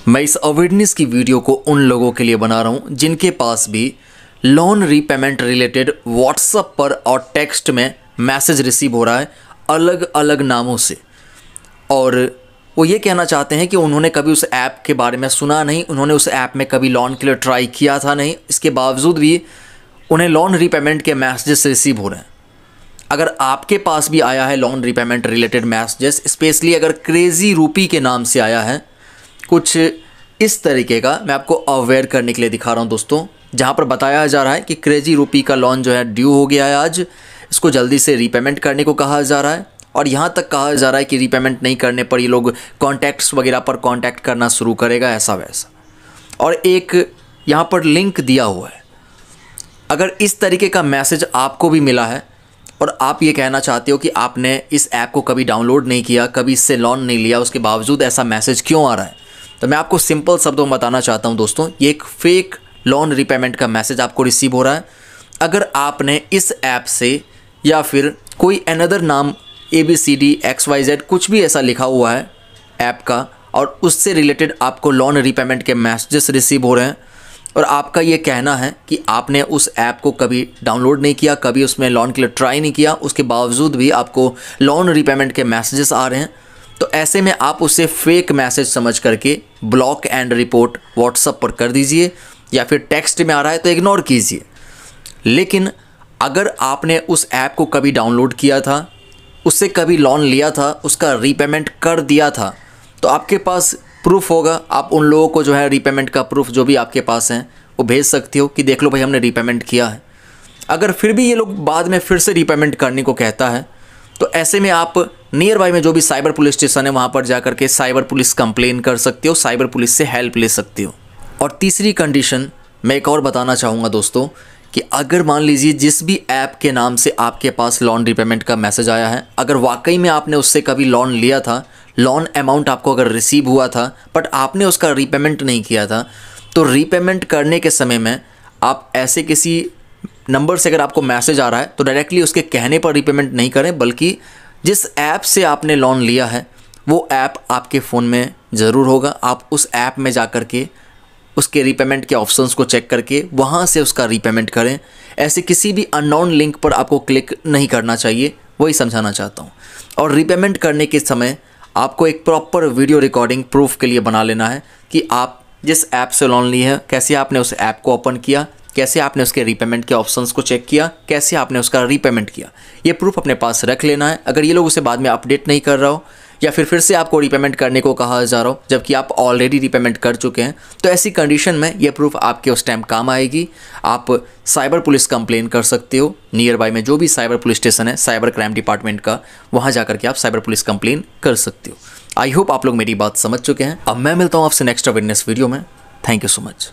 मैं इस अवेयरनेस की वीडियो को उन लोगों के लिए बना रहा हूँ जिनके पास भी लोन रीपेमेंट रिलेटेड व्हाट्सएप पर और टेक्स्ट में मैसेज रिसीव हो रहा है अलग अलग नामों से, और वो ये कहना चाहते हैं कि उन्होंने कभी उस ऐप के बारे में सुना नहीं, उन्होंने उस ऐप में कभी लोन के लिए ट्राई किया था नहीं, इसके बावजूद भी उन्हें लोन रीपेमेंट के मैसेजेस रिसीव हो रहे हैं। अगर आपके पास भी आया है loan repayment related messages, specially अगर क्रेजी रूपी के नाम से आया है, कुछ इस तरीके का मैं आपको अवेयर करने के लिए दिखा रहा हूं दोस्तों, जहां पर बताया जा रहा है कि क्रेजी रूपी का लोन जो है ड्यू हो गया है, आज इसको जल्दी से रीपेमेंट करने को कहा जा रहा है, और यहाँ तक कहा जा रहा है कि रीपेमेंट नहीं करने पर ये लोग कॉन्टैक्ट्स वगैरह पर कॉन्टैक्ट करना शुरू करेगा, ऐसा वैसा, और एक यहाँ पर लिंक दिया हुआ है। अगर इस तरीके का मैसेज आपको भी मिला है और आप ये कहना चाहते हो कि आपने इस ऐप को कभी डाउनलोड नहीं किया, कभी इससे लोन नहीं लिया, उसके बावजूद ऐसा मैसेज क्यों आ रहा है, तो मैं आपको सिंपल शब्दों में बताना चाहता हूं दोस्तों, ये एक फेक लोन रीपेमेंट का मैसेज आपको रिसीव हो रहा है। अगर आपने इस ऐप से या फिर कोई अनदर नाम ABCD XYZ कुछ भी ऐसा लिखा हुआ है ऐप का, और उससे रिलेटेड आपको लोन रीपेमेंट के मैसेजेस रिसीव हो रहे हैं, और आपका ये कहना है कि आपने उस ऐप को कभी डाउनलोड नहीं किया, कभी उसमें लोन के लिए ट्राई नहीं किया, उसके बावजूद भी आपको लोन रीपेमेंट के मैसेजेस आ रहे हैं, तो ऐसे में आप उसे फेक मैसेज समझ करके ब्लॉक एंड रिपोर्ट व्हाट्सएप पर कर दीजिए, या फिर टेक्स्ट में आ रहा है तो इग्नोर कीजिए। लेकिन अगर आपने उस ऐप को कभी डाउनलोड किया था, उससे कभी लोन लिया था, उसका रीपेमेंट कर दिया था, तो आपके पास प्रूफ होगा। आप उन लोगों को जो है रीपेमेंट का प्रूफ जो भी आपके पास हैं वो भेज सकती हो कि देख लो भाई हमने रीपेमेंट किया है। अगर फिर भी ये लोग बाद में फिर से रीपेमेंट करने को कहता है, तो ऐसे में आप नियर बाय में जो भी साइबर पुलिस स्टेशन है वहाँ पर जा करके साइबर पुलिस कंप्लेन कर सकते हो, साइबर पुलिस से हेल्प ले सकते हो। और तीसरी कंडीशन मैं एक और बताना चाहूँगा दोस्तों, कि अगर मान लीजिए जिस भी ऐप के नाम से आपके पास लोन रीपेमेंट का मैसेज आया है, अगर वाकई में आपने उससे कभी लोन लिया था, लोन अमाउंट आपको अगर रिसीव हुआ था बट आपने उसका रीपेमेंट नहीं किया था, तो रीपेमेंट करने के समय में आप ऐसे किसी नंबर से अगर आपको मैसेज आ रहा है तो डायरेक्टली उसके कहने पर रीपेमेंट नहीं करें, बल्कि जिस ऐप से आपने लोन लिया है वो ऐप आपके फ़ोन में ज़रूर होगा। आप उस ऐप में जा कर के उसके रीपेमेंट के ऑप्शंस को चेक करके वहाँ से उसका रीपेमेंट करें। ऐसे किसी भी अननोन लिंक पर आपको क्लिक नहीं करना चाहिए, वही समझाना चाहता हूँ। और रीपेमेंट करने के समय आपको एक प्रॉपर वीडियो रिकॉर्डिंग प्रूफ के लिए बना लेना है कि आप जिस ऐप से लोन ली है, कैसे आपने उस ऐप को ओपन किया, कैसे आपने उसके रीपेमेंट के ऑप्शंस को चेक किया, कैसे आपने उसका रीपेमेंट किया, ये प्रूफ अपने पास रख लेना है। अगर ये लोग उसे बाद में अपडेट नहीं कर रहा हो या फिर से आपको रीपेमेंट करने को कहा जा रहा हो जबकि आप ऑलरेडी रीपेमेंट कर चुके हैं, तो ऐसी कंडीशन में ये प्रूफ आपके उस टाइम काम आएगी। आप साइबर पुलिस कंप्लेन कर सकते हो, नियर बाय में जो भी साइबर पुलिस स्टेशन है साइबर क्राइम डिपार्टमेंट का, वहाँ जा करके आप साइबर पुलिस कंप्लेन कर सकते हो। आई होप आप लोग मेरी बात समझ चुके हैं। अब मैं मिलता हूँ आपसे नेक्स्ट अवेयरनेस वीडियो में। Thank you so much.